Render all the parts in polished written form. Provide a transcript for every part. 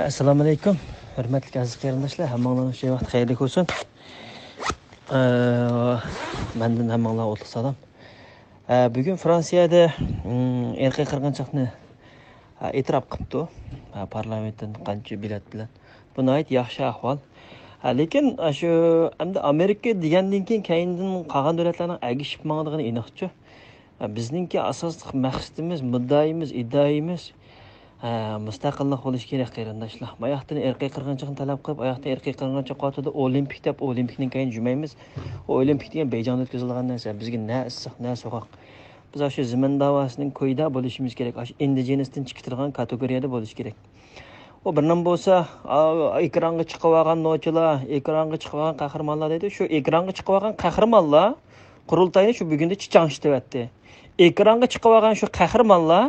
Assalomu alaykum. Hurmatli aziz qarindoshlar, hammanglarga shu vaqt xayrli bo'lsin. Mendan hammanglarga o'tliq salom. Bugun Fransiyada erkak qirg'inchilikni e'tirof qilibdi. Parlamentdan qancha bilet bilan. Bu nihoyat yaxshi ahvol. Lekin shu endi Amerika degandan keyindan qolgan davlatlarning agishib mangdigini aniqchi. Bizningki asosli maqsadimiz, muddaimiz, iddaimiz mustaqillik bo'lishi kerak qarindoshlar. Bu yoqdan erkak qirg'inchilikni talab qilib, bu yoqdan erkak qirg'inchilik qotida olimpik deb olimpikdan keyin jumaymiz. O olimpik degan Bejonda o'tkazilgan narsa. Bizga na issiq, na so'qoq. Biz shu zamin davosining ko'yida bo'lishimiz kerak. Shu indigenistdan chiqtirgan kategoriyada bo'lish kerak. O birdan bo'lsa, ekranga chiqib olgan nochilar, ekranga chiqib olgan qahramonlar deydi. Shu ekranga chiqib olgan qahramonlar qurultayni shu bugunda chichangishtiribdi. Ekranga chiqib olgan shu qahramonlar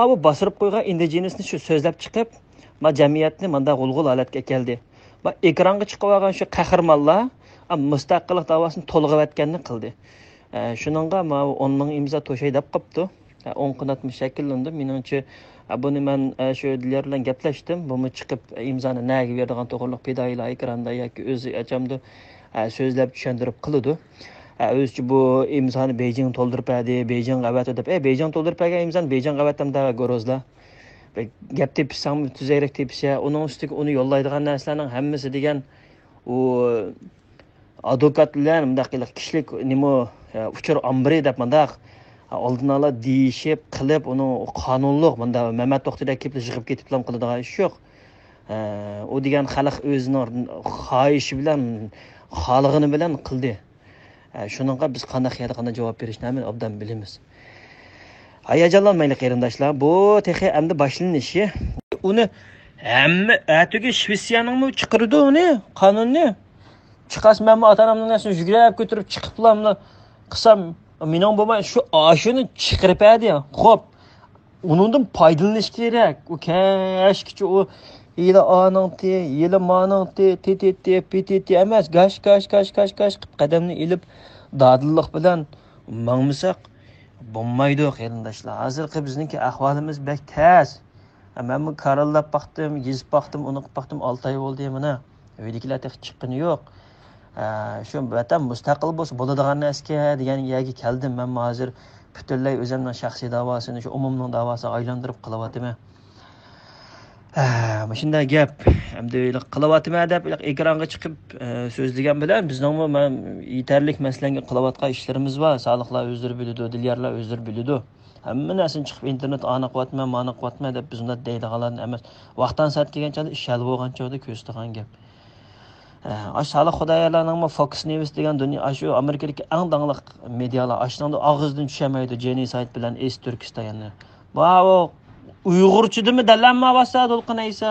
bu basırıp qo'ygan indigenisni shu so'zlab chiqib, ma jamiyatni manda g'ulg'ul holatga keldi. Va ekranga chiqib olgan shu qahramonlar mustaqillik davosini to'lg'ayotganini qildi. Shuningga ma 10 ming imzo to'shay deb qopdi. 10 qanotmi shakllandi. Meningcha buni men shu dilar bilan gaplashdim. Buni chiqib imzoni naga beradigan to'g'riliq pedoylar ekranda yoki o'zi achamdi so'zlab tushuntirib qildi. Özü bu imzanı Beijing to'ldirib berdi, Beijing qavat deb. Beijing to'ldirib bergan imzani Beijing qavatdan gorozlar. Gap tepsam tuzayrak tepsa, uning ustiga uni yollaydigan narsalarning hammasi degan u advokatlar mundaq kishilik nima uchur ambri deb mundaq oldin ola deyishib qilib uni qonunliq munda Mamat To'xtidek kelib yig'ib ketiblam qiladigan ish yo'q. U degan xalq o'zining xohishi bilan, xolig'ini bilan qildi. Şununla biz qanday cevap verishni obdan bilamiz. Hayajonlanmayli qarindoshlar, bu texi endi boshlanishi. Uni hamma atiga Shvetsiyaning chiqirdi uni, qonunni. Chiqas men ota-onamning narsini yugurib ko'tarib chiqiblamni qilsam, mening bo'lmay shu oshini chiqirib berdi. Xo'p, uningdan foydalanish kerak. U kashkichi u yili ananti, yili mananti, ttt emas, gash qilib qadamni ilib dadillik bilan mangmisak bo'lmaydi qarindoshlar. Hozirgi bizningki ahvolimiz bek tez. Men bu qarallab baxtim, yezib baxtim, uni qilib baxtim 6 oy bo'ldi mana. Uydagilar tek chiqqani yo'q. Shu vatan mustaqil bo'lsa bo'ladigan narsaga degan yerga keldim. Men hozir butunlay o'zimning shaxsiy davosini shu umumning davosiga aylantirib qilyapman. Shunday gap endi qilyapman deb ekranga chiqib so'zlagan bilan bizning yetarlik masalanga qilayotgan ishlarimiz bor. Sog'liqlar o'zlari biladi, dilyarlar o'zlari biladi. Hamma narsani chiqib internet ana qilyapman deb biz unda deydiganlarni emas. Vaqtdan soat kelgancha ish hal bo'lgancha ko'rsatgan gap. Aşağılık xudoyalarning Fox News degan dunyo shu Amerikadagi eng dangliq medialar ashunda og'izdan tushmaydi genocide bilan East Turkistonni. Bu Uyg'urchadimi dalanma bosadi o'lqinaysa.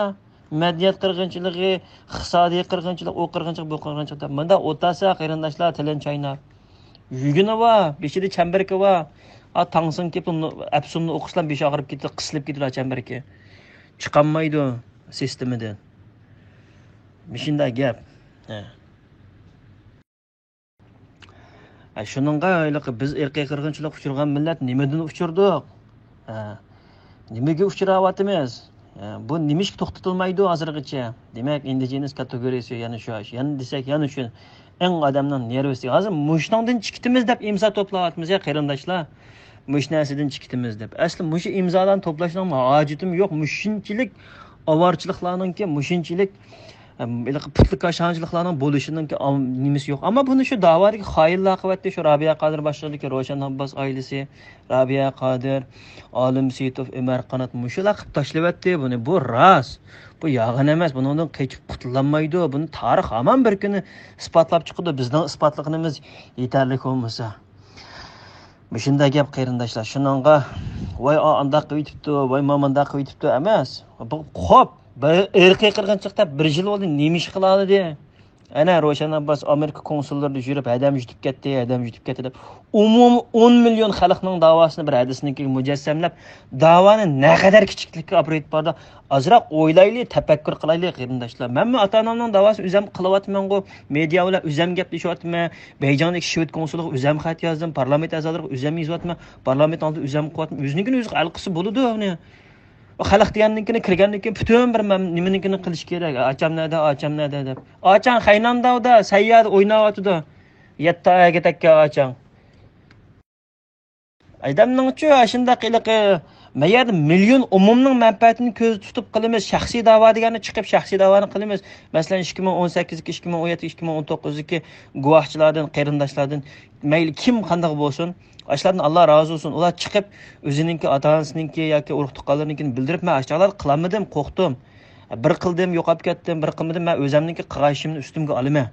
Madaniyat qirg'inchiligi, iqtisodiy qirg'inchilik, o qirg'inchilik, bu qirg'inchilik. Bunda o'tasa qarindoshlar tilin chaynab. Yugini va beshida chambarki va tangsin kelib absumni o'qishlar besh og'rib ketdi, qisilib ketdilar chambarki. Chiqolmaydi sistemidan. Shunday gap. Shuningga biz erkak qirg'inchilik uchirgan millat nimadan uchirdik? Nimaga uchrayapmiz? Bu nimish to'xtatilmaydi hozirgacha. Demak, indigenis kategoriyasi yana shu. Yana desak, yana shu eng odamning nervisi. Hozir mushnongdan chiqitimiz deb imzo to'playapmiz ya qarindoshlar. Mushnasidan chiqitimiz deb. Asli mush imzodan to'plashning hojatim yo'q. Mushunchilik avorchiliklarningki, mushunchilik putlik aşancılıklarının bo'lishinin nimasi yo'q. Ama bunu şu davadagi xoinlar qilyapti. Şu Rabia Qodir boshchiligidagi Roshan Abbos oilasi, Rabia Qodir, Olim Seyitov, Umar Qanot mushular qilib tashlayapti buni. Bu ras. Bu yog'in emas. Bundan qechib qutulolmaydi. Buni tarix hamon bir kuni isbotlab chiqadi. Bizning isbotligimiz yetarli bo'lmasa. Shunday gap qarindoshlar. Shuningga voy anda qilibdi, voy mamanda qilibdi emas. Bu xo'p erkek qirg'inchilikda bir yil bo'ldi, nima ish qiladi de. Ana Roshan Abbos Amerika konsullarida yurib, adam yutib ketdi deb. Umum 10 million xalqning davosini bir hadisniki mujassamlab, davoni naqadar kichiklikka olib borib bordi. Azroq o'ylayli, tafakkur qilaylik qarindoshlar. Men ota-onamning davosini o'zim qilyapman-ku, media bilan o'zim gaplashyapman. Beijingdagi Shved konsuliga o'zim xat yozdim, parlament a'zolariga o'zim yozyapman, parlament oldida o'zim qilyapman. O'zingizning o'zi hal qilsa bo'ladi uni. O xalq degannikini kirgandan keyin butun bir nimanikini qilish kerak. Acham nada deb. Acham Haynandavda sayyad o'ynayotdi. 7 oyga takka acham. Adamning-chi shunday qiliq mayar million umumning manfaatini ko'z tutib qilamiz. Shaxsiy da'vo deganni chiqib shaxsiy da'voni qilamiz. Masalan 2018, 2017, 2019 guvohchilardan, qarindoshlardan mayli kim qanday bo'lsin, ashlardan Alloh rozi bo'lsin. Ular chiqib o'zininki ota-onasininki yoki urug' tuqqanlarninkini bildirib, men ashlar qilamadim, qo'rqdim. Bir qildim, yo'qolib ketdim, bir qilmadim, men o'zimninki qilganishimni ustimga olaman.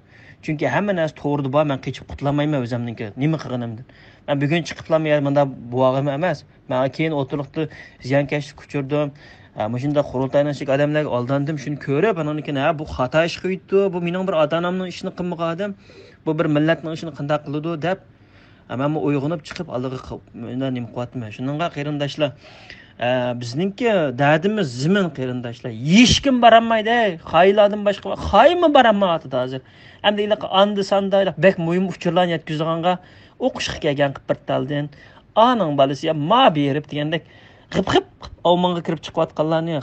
Chunki hamma narsa to'g'ri bor, men qechib qutlamayman o'zimninki. Nima qilganimdan. Ben bugün çıkıplam yer bunda buağım emas. Ben keyin oturuktu ziyankashlik kuchurdim. Muşunda qurultaylanışık adamlarga aldandım. Şunu ko'rib, ben oniki bu xato ish qildi. Bu mening bir ota-onamning ishini qilmagan adam. Bu bir millatning ishini qanday qildi deb. Men bu uyg'onib chiqib aldiga mendan nima qilyapman. Shuningga qarindoshlar, bizningki dardimiz zimin qarindoshlar. Hech kim boramaydi. Xaylardan boshqa xaymi boramaydi hozir. Endi iliq andi sandayliq bek muhim uchurlarni yetkazganga o'qishga kelgan qipirtaldan aning balasi ma berib degandek qip ovmonga kirib chiqayotganlarni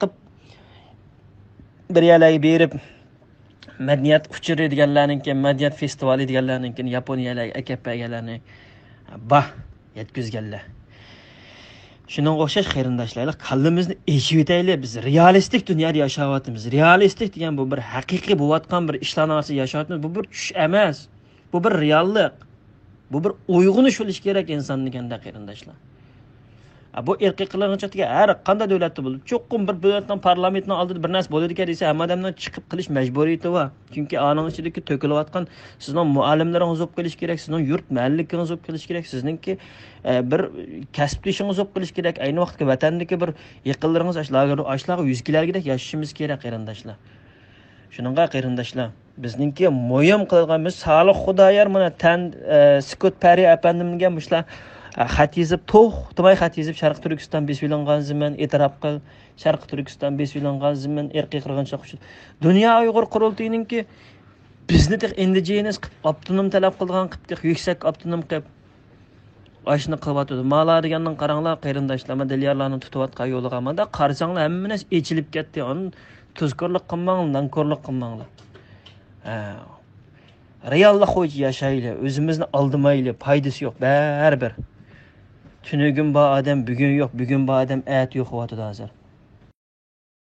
qip bir yerlarga berib madaniyat uchiri deganlarninki madaniyat festivali deganlarninki Yaponiyalarga akapaganlarni yetkazganlar. Shuningga o'xshash qarindoshlar, qallimizni eshib yetaylik. Biz realistik dunyoda yashayapmiz. Realistik degan bu bir haqiqiy bo'layotgan bir ishlarni yashayapmiz. Bu bir tush emas. Bu bir reallik. Bu bir uyg'unish bo'lish kerak insonliganda qarindoshlar. Bu erkak qilganchatiga har qanday davlatda bo'lib, cho'qqin bir davlatning parlamentning oldida bir narsa bo'ladi ekan desa, hamma odamdan chiqib qilish majburiyati bor. Chunki aning ichidagi to'kilayotgan sizning muallimlaringiz bo'lib qilish kerak, sizning yurt mahallikingiz bo'lib qilish kerak, sizningki bir kasbdoshingiz bo'lib qilish kerak. Ayni vaqtda vatandagi bir yaqinlaringiz ashlarga yuzkilargidek yashashimiz kerak qarindoshlar. Shuningga qarindoshlar, bizningki mo'yim qilganimiz Solih Xudoyor mana tan Sukut Pari apandimga mushlar xat yozib to'xtamay xat yozib Sharq Turkiston besvilangan zaman e'tirof qil, Sharq Turkiston besvilangan zaman erkak qirg'inchilik uchun dunyo Uyg'ur qurultayiningki bizni indigenous avtonom talab qilgan qilib yuksak avtonom qilib ashni qilyapti. Mala deganning qaranglar qarindoshlar, madaliyarlarni tutayotgan yo'liga amada qarsanglar hamma narsa echilib ketdi. Uni tuzkorlik qilmanglar, nankorlik qilmanglar. Reallik bo'yicha yashaylik, o'zimizni aldamaylik, foydasi yo'q baribir. Tünügün bu adam bugün yok, bugün bu adam et yok hozir.